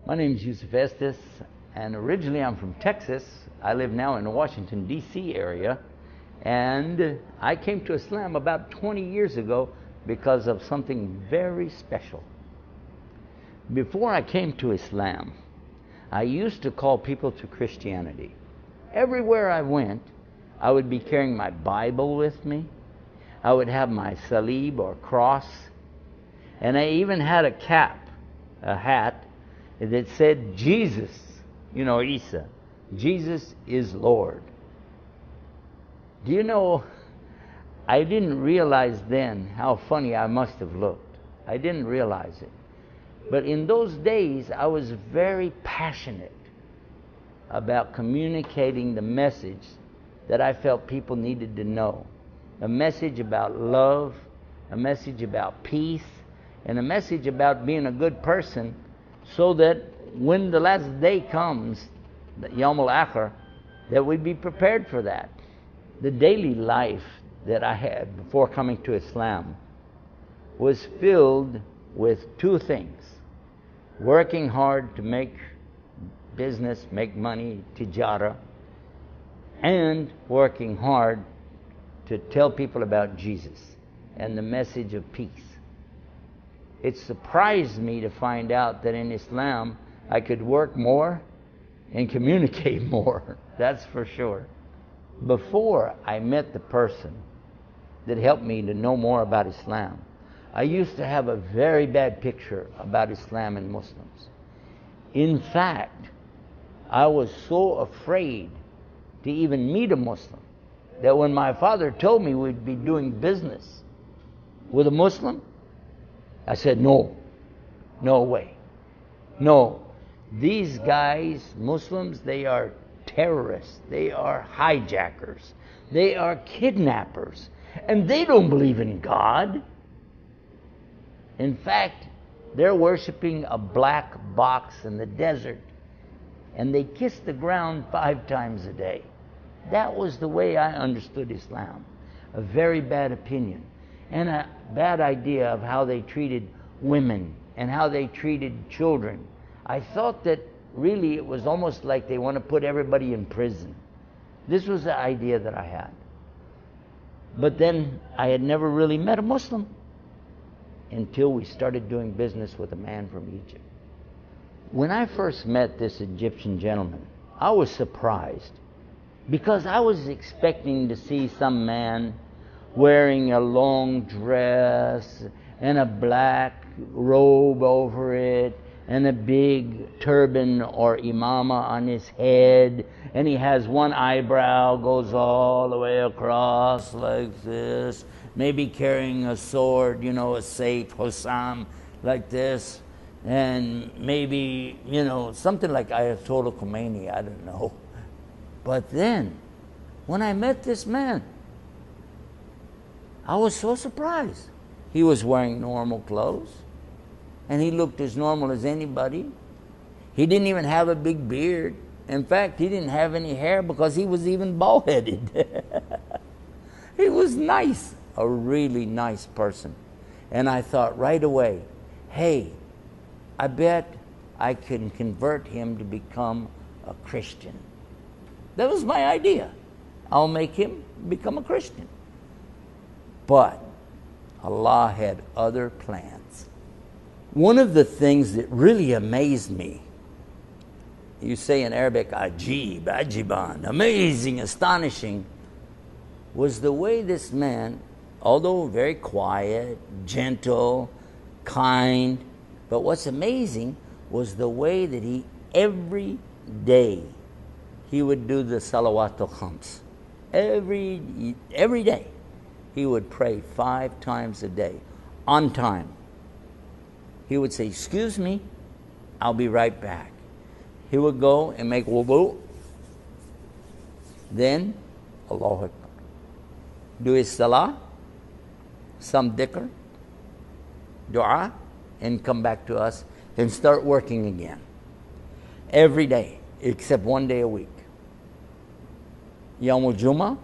My name is Yusuf Estes, and originally I'm from Texas. I live now in the Washington, D.C. area, and I came to Islam about 20 years ago because of something very special. Before I came to Islam, I used to call people to Christianity. Everywhere I went, I would be carrying my Bible with me. I would have my salib or cross, and I even had a cap, a hat, that said Jesus, Isa, Jesus is Lord. Do you know, I didn't realize then how funny I must have looked. I didn't realize it. But in those days, I was very passionate about communicating the message that I felt people needed to know. A message about love, a message about peace, and a message about being a good person, so that when the last day comes, the Yawm al-Akhir, that we'd be prepared for that. The daily life that I had before coming to Islam was filled with two things: working hard to make business, make money, tijara, and working hard to tell people about Jesus and the message of peace. It surprised me to find out that in Islam I could work more and communicate more. That's for sure. Before I met the person that helped me to know more about Islam, I used to have a very bad picture about Islam and Muslims. In fact, I was so afraid to even meet a Muslim that when my father told me we'd be doing business with a Muslim, I said, no way. No, these guys, Muslims, they are terrorists, they are hijackers, they are kidnappers, and they don't believe in God. In fact, they're worshiping a black box in the desert, and they kiss the ground 5 times a day. That was the way I understood Islam. A very bad opinion, and a bad idea of how they treated women and how they treated children. I thought that really it was almost like they want to put everybody in prison. This was the idea that I had. But then I had never really met a Muslim until we started doing business with a man from Egypt. When I first met this Egyptian gentleman, I was surprised because I was expecting to see some man wearing a long dress and a black robe over it and a big turban or imama on his head, and he has one eyebrow goes all the way across like this, maybe carrying a sword, a Saif Hossam like this, and maybe, something like Ayatollah Khomeini, I don't know. But then, when I met this man, I was so surprised. He was wearing normal clothes, and he looked as normal as anybody. He didn't even have a big beard. In fact, he didn't have any hair because he was even bald-headed. He was nice, a really nice person. And I thought right away, hey, I bet I can convert him to become a Christian. That was my idea. I'll make him become a Christian. But Allah had other plans. One of the things that really amazed me, you say in Arabic, ajib, ajiban, amazing, astonishing, was the way this man, although very quiet, gentle, kind, but what's amazing was the way that he every day he would do the salawatul khams. Every day, he would pray 5 times a day, on time. He would say, excuse me, I'll be right back. He would go and make wudu. Then, Allahu Akbar. Do his salah, some dhikr, dua, and come back to us and start working again. Every day, except 1 day a week. Yawmul Jummah,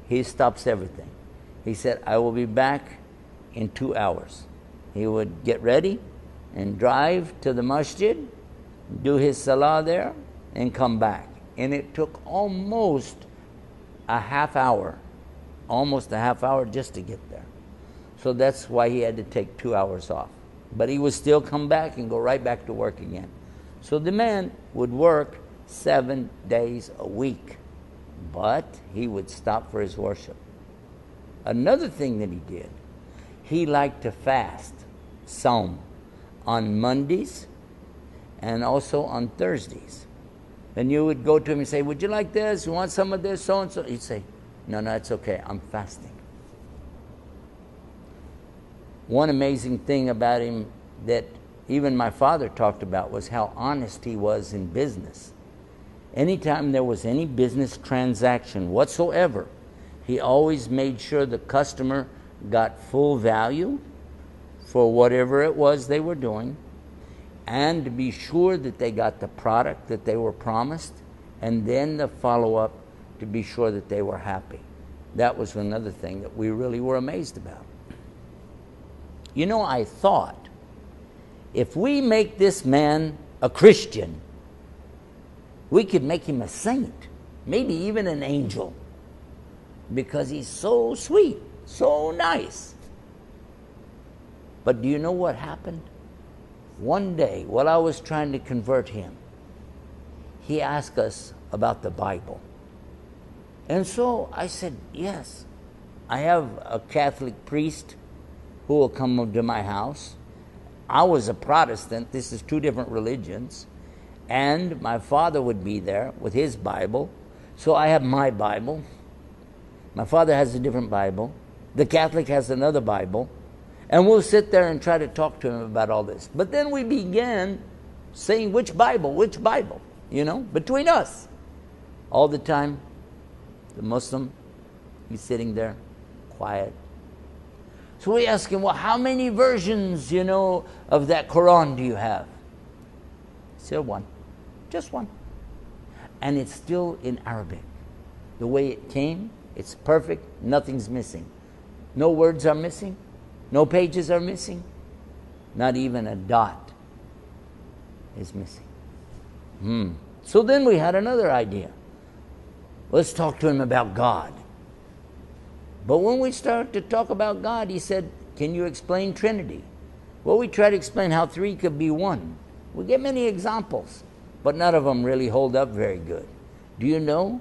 he stops everything. He said, I will be back in 2 hours. He would get ready and drive to the masjid, do his salah there, and come back. And it took almost a half hour just to get there. So that's why he had to take 2 hours off. But he would still come back and go right back to work again. So the man would work 7 days a week, but he would stop for his worship. Another thing that he did, he liked to fast, Saum, on Mondays and also on Thursdays. Then you would go to him and say, would you like this? You want some of this? So and so. He'd say, no, it's okay. I'm fasting. One amazing thing about him that even my father talked about was how honest he was in business. Anytime there was any business transaction whatsoever, he always made sure the customer got full value for whatever it was they were doing, and to be sure that they got the product that they were promised, and then the follow-up to be sure that they were happy. That was another thing that we really were amazed about. You know, I thought, if we make this man a Christian, we could make him a saint, maybe even an angel, because he's so sweet, so nice. But do you know what happened? One day, while I was trying to convert him, he asked us about the Bible. And so I said, yes, I have a Catholic priest who will come to my house. I was a Protestant. This is 2 different religions. And my father would be there with his Bible. So I have my Bible. My father has a different Bible. The Catholic has another Bible. And we'll sit there and try to talk to him about all this. But then we began saying, which Bible, between us. All the time, the Muslim, he's sitting there, quiet. So we ask him, well, how many versions, of that Quran do you have? He said, 1. Just 1. And it's still in Arabic. The way it came, it's perfect, nothing's missing. No words are missing. No pages are missing. Not even a dot is missing. So then we had another idea. Let's talk to him about God. But when we started to talk about God, he said, can you explain Trinity? Well, we try to explain how 3 could be 1. We get many examples, but none of them really hold up very good. Do you know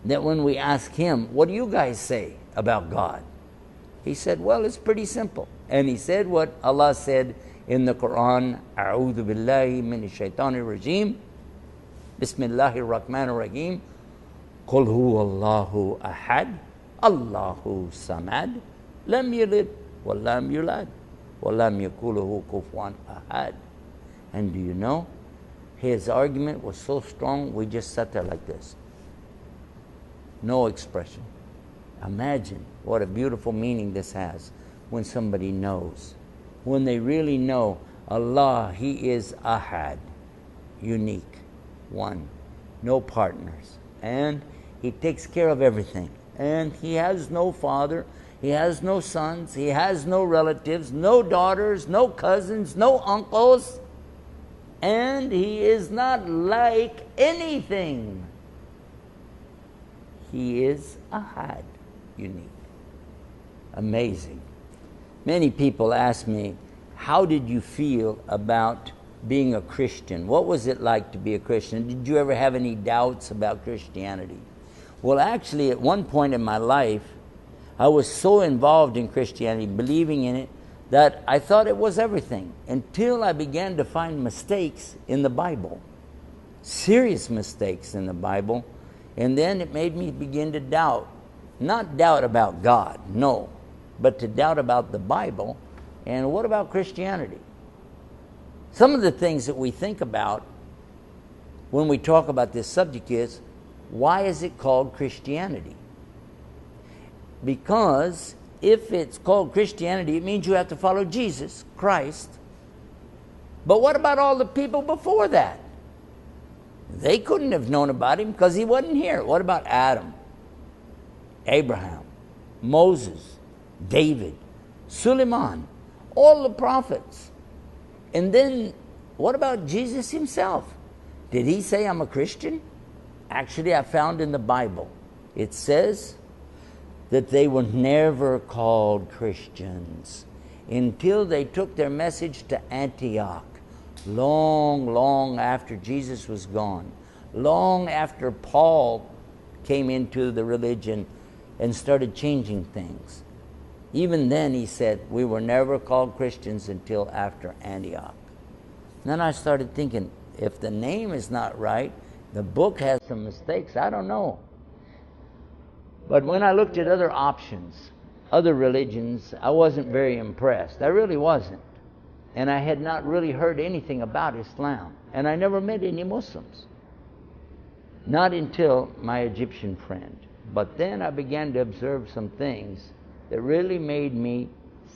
that when we ask him, what do you guys say about God? He said, well, it's pretty simple. And he said what Allah said in the Quran, A'udhu billahi minash shaitanir rajim, Bismillahir Rahmanir Rahim, Qul huwallahu ahad, Allahu samad, lam yalid wa lam yulad, wa lam yakul lahu kufuwan ahad. And do you know, his argument was so strong, we just sat there like this. No expression. Imagine what a beautiful meaning this has when somebody knows. When they really know Allah, He is Ahad, unique, one, no partners. And He takes care of everything. And He has no father, He has no sons, He has no relatives, no daughters, no cousins, no uncles. And He is not like anything. He is Ahad, unique. Amazing. Many people ask me, how did you feel about being a Christian? What was it like to be a Christian? Did you ever have any doubts about Christianity? Well, actually, at one point in my life, I was so involved in Christianity, believing in it, that I thought it was everything, until I began to find mistakes in the Bible. serious mistakes in the Bible. And then it made me begin to doubt. Not doubt about God, no, but to doubt about the Bible. And what about Christianity? Some of the things that we think about when we talk about this subject is, why is it called Christianity? Because if it's called Christianity, it means you have to follow Jesus Christ. But what about all the people before that? They couldn't have known about him because he wasn't here. What about Adam, Abraham, Moses, David, Suleiman, all the prophets? And then what about Jesus himself? Did he say, I'm a Christian? Actually, I found in the Bible, it says that they were never called Christians until they took their message to Antioch. Long after Jesus was gone, long after Paul came into the religion and started changing things. Even then he said, we were never called Christians until after Antioch. Then I started thinking, if the name is not right, the book has some mistakes, I don't know. But when I looked at other options, other religions, I wasn't very impressed. I really wasn't. And I had not really heard anything about Islam. And I never met any Muslims. Not until my Egyptian friend. But then I began to observe some things that really made me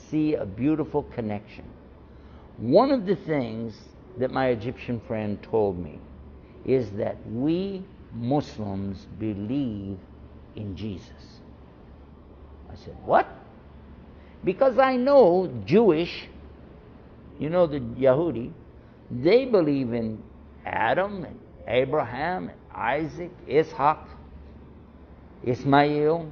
see a beautiful connection. One of the things that my Egyptian friend told me is that we Muslims believe in Jesus. I said, what? Because I know Jewish, you know, the Yahudi, they believe in Adam and Abraham and Isaac, Ishaq, Ishmael.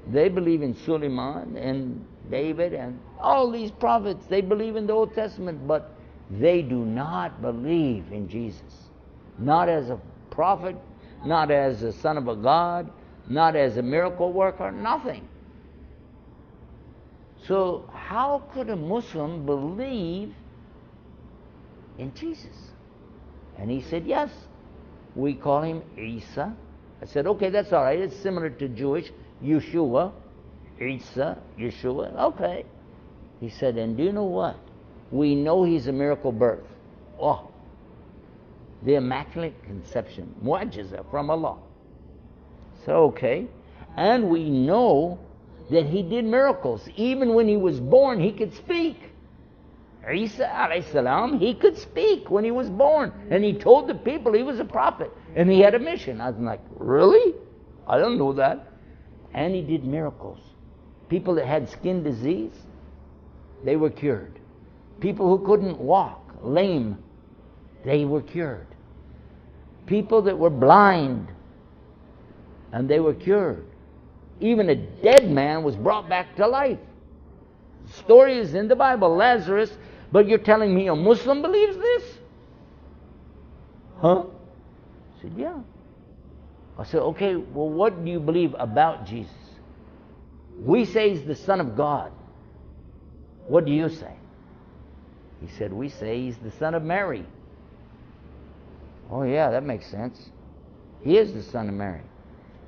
They believe in Suleiman and David and all these prophets. They believe in the Old Testament, but they do not believe in Jesus. Not as a prophet, not as a son of a God, not as a miracle worker, nothing. So how could a Muslim believe in Jesus? And he said, yes, we call him Isa. I said, okay, that's all right. It's similar to Jewish, Yeshua, Isa, Yeshua. Okay. He said, and do you know what? We know he's a miracle birth. Oh, the Immaculate Conception, mu'jiza from Allah. So, okay. And we know that he did miracles. Even when he was born, he could speak. Isa alayhi salam, he could speak when he was born. And he told the people he was a prophet. And he had a mission. I was like, really? I don't know that. And he did miracles. People that had skin disease, they were cured. People who couldn't walk, lame, they were cured. People that were blind, and they were cured. Even a dead man was brought back to life. The story is in the Bible, Lazarus, but you're telling me a Muslim believes this? Huh? I said, yeah. I said, okay, well, what do you believe about Jesus? We say he's the Son of God. What do you say? He said, we say he's the Son of Mary. Oh yeah, that makes sense. He is the Son of Mary.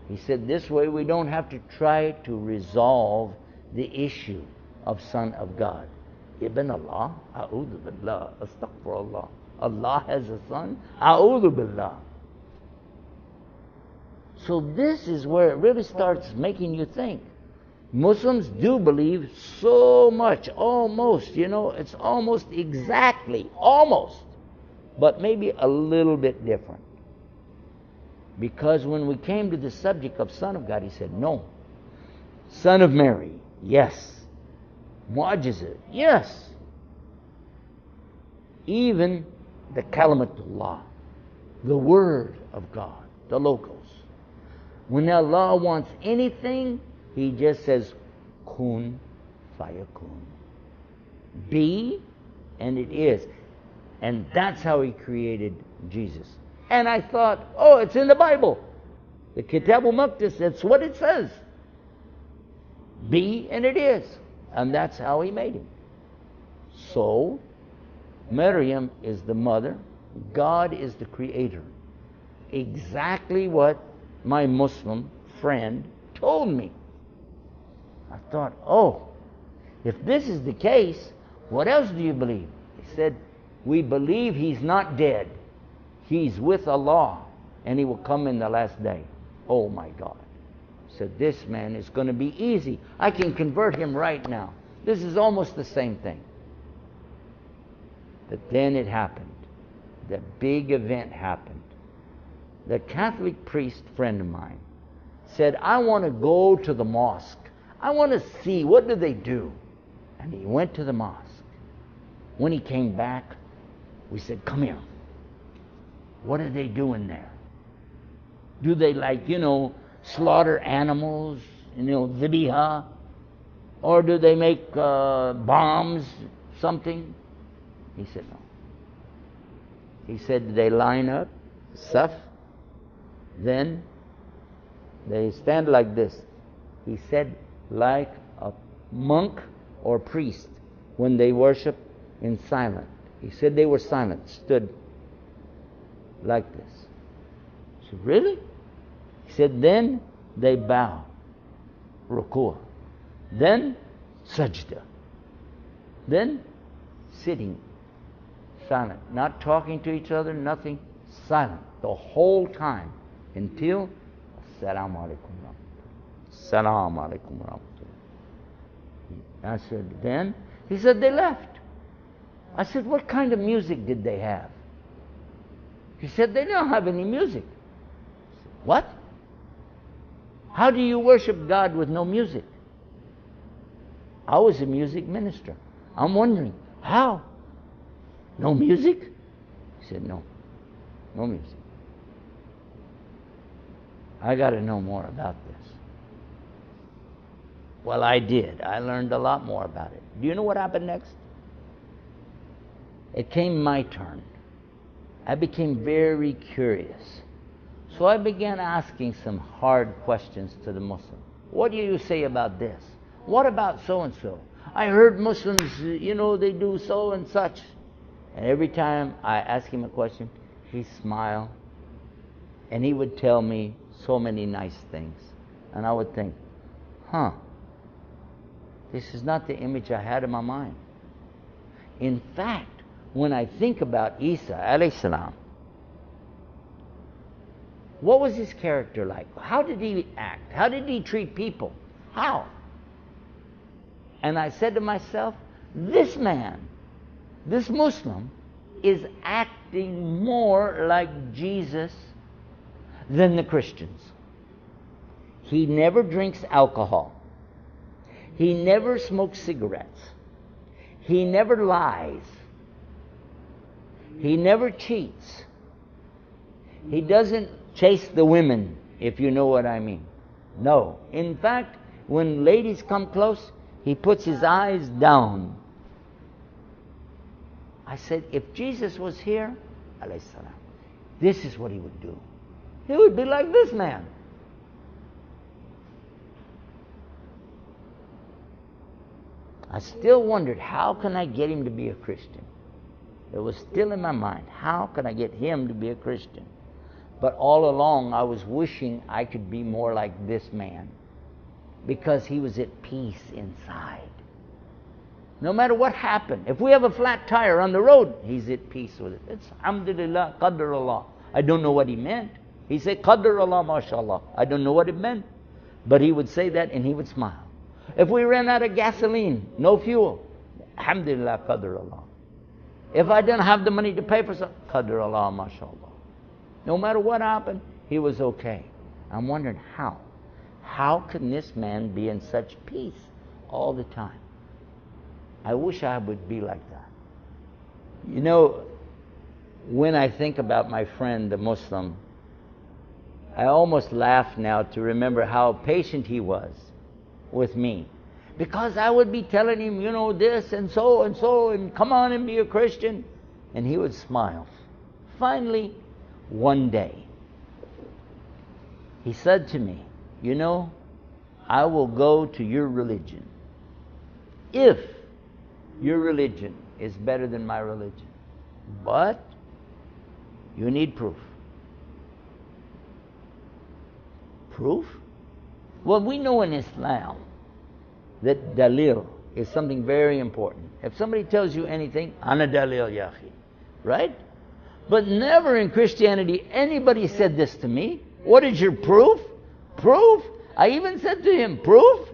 He said, this way we don't have to try to resolve the issue of Son of God. Ibn Allah, a'udhu billah, astaghfirullah. Allah has a son, a'udhu billah. So this is where it really starts making you think. Muslims do believe so much, almost, it's almost exactly, almost, but maybe a little bit different. Because when we came to the subject of Son of God, he said, no. Son of Mary, yes. Mu'jiza, yes. Even the Kalimatullah, the Word of God, the Logos. When Allah wants anything, he just says, kun fayakun. Be, and it is. And that's how he created Jesus. And I thought, oh, it's in the Bible. The Kitab al-Maqdis, that's what it says. Be, and it is. And that's how he made him. So, Maryam is the mother, God is the creator. Exactly what my Muslim friend told me. I thought, oh, if this is the case, what else do you believe? He said, we believe he's not dead. He's with Allah, and he will come in the last day. Oh my God. I said, this man is going to be easy. I can convert him right now. This is almost the same thing. But then it happened. The big event happened. The Catholic priest friend of mine said, I want to go to the mosque. I want to see, what do they do? And he went to the mosque. When he came back, we said, come here. What are they doing there? Do they slaughter animals, dhabiha? Or do they make bombs, something? He said, no. He said, they line up, saf, then they stand like this. He said, like a monk or priest when they worship in silence. He said they were silent, stood like this. I said, really? He said, then they bow, ruku'. Then sajda. Then sitting, silent, not talking to each other, nothing, silent the whole time until Assalamu alaikum rahmatullah. Assalamu alaikum rahmatullah. I said, then? He said, they left. I said, what kind of music did they have? He said, they don't have any music. I said, what? How do you worship God with no music? I was a music minister. I'm wondering, how? No music? He said, no music. I got to know more about this. Well, I did. I learned a lot more about it. Do you know what happened next? It came my turn. I became very curious. So I began asking some hard questions to the Muslim. What do you say about this? What about so-and-so? I heard Muslims, they do so and such. And every time I asked him a question, he'd smile. And he would tell me so many nice things. And I would think, this is not the image I had in my mind. In fact, when I think about Isa alayhi salam, what was his character like? How did he act? How did he treat people? How? And I said to myself, this man, this Muslim, is acting more like Jesus than the Christians. He never drinks alcohol. He never smokes cigarettes. He never lies. He never cheats. He doesn't chase the women, if you know what I mean. No. In fact, when ladies come close, he puts his eyes down. I said, if Jesus was here, alayhi salam, this is what he would do. He would be like this man. I still wondered, how can I get him to be a Christian? It was still in my mind, how can I get him to be a Christian? But all along I was wishing I could be more like this man, because he was at peace inside. No matter what happened, if we have a flat tire on the road, he's at peace with it. It's alhamdulillah, qadr Allah. I don't know what he meant. He said qadr Allah, mashallah. I don't know what it meant, but he would say that and he would smile. If we ran out of gasoline, no fuel, alhamdulillah, qadr Allah. If I didn't have the money to pay for something, qadr Allah, mashallah. No matter what happened, he was okay. I'm wondering how. How can this man be in such peace all the time? I wish I would be like that. When I think about my friend, the Muslim, I almost laugh now to remember how patient he was with me. Because I would be telling him, this and so, and come on and be a Christian. And he would smile. Finally, one day, he said to me, I will go to your religion if your religion is better than my religion. But You need proof. Proof? Well, we know in Islam that dalil is something very important. If somebody tells you anything, ana dalil ya akhi, right? But never in Christianity anybody said this to me. What is your proof? Proof? I even said to him, proof?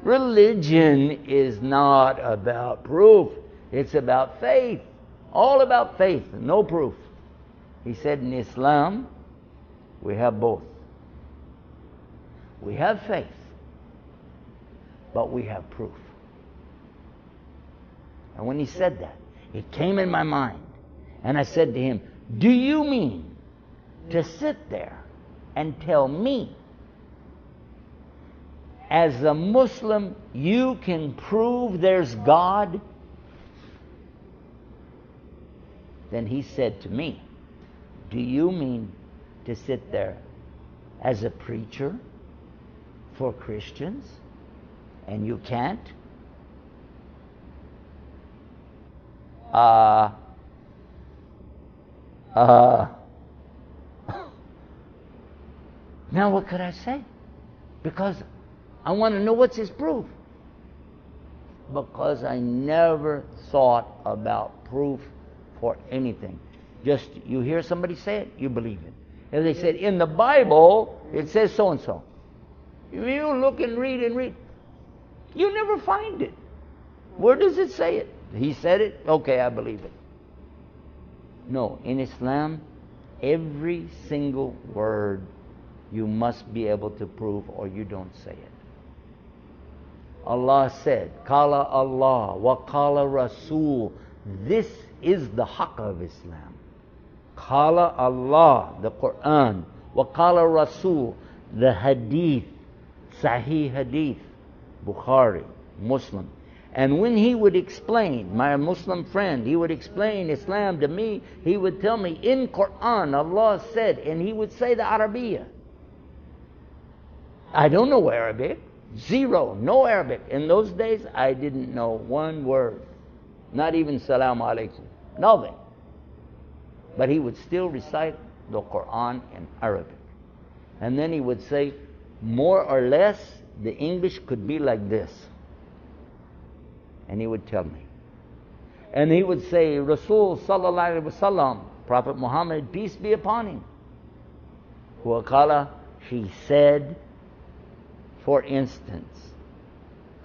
Religion is not about proof. It's about faith. All about faith, no proof. He said in Islam, we have both. We have faith, but we have proof. And when he said that, it came in my mind. And I said to him, do you mean to sit there and tell me, as a Muslim, you can prove there's God? Then he said to me, do you mean to sit there as a preacher for Christians and you can't? Now what could I say? Because I want to know what's his proof. Because I never thought about proof for anything. Just you hear somebody say it, you believe it. If they said in the Bible it says so and so, you look and read, you never find it. Where does it say it? He said it, okay, I believe it. No, in Islam, every single word you must be able to prove or you don't say it. Allah said, Qala Allah wa Qala Rasul. This is the haqq of Islam. Qala Allah, the Quran, wa Qala Rasul, the hadith, Sahih hadith, Bukhari, Muslim. And when he would explain, my Muslim friend, he would explain Islam to me, he would tell me, in Quran, Allah said, and he would say the Arabiya. I don't know Arabic. Zero. No Arabic. In those days, I didn't know one word. Not even Salaam Alaikum. Nothing. But he would still recite the Quran in Arabic. And then he would say, more or less, the English could be like this. And he would tell me. And he would say, Rasul Sallallahu Alaihi Wasallam, Prophet Muhammad, peace be upon him. Huakala, he said, for instance,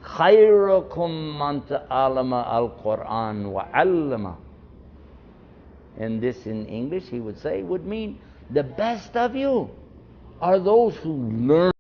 خَيْرُكُمْ مَنْ تَعَلَمَ الْقُرْآنَ وَعَلَّمَ. And this in English, he would say, would mean the best of you are those who learn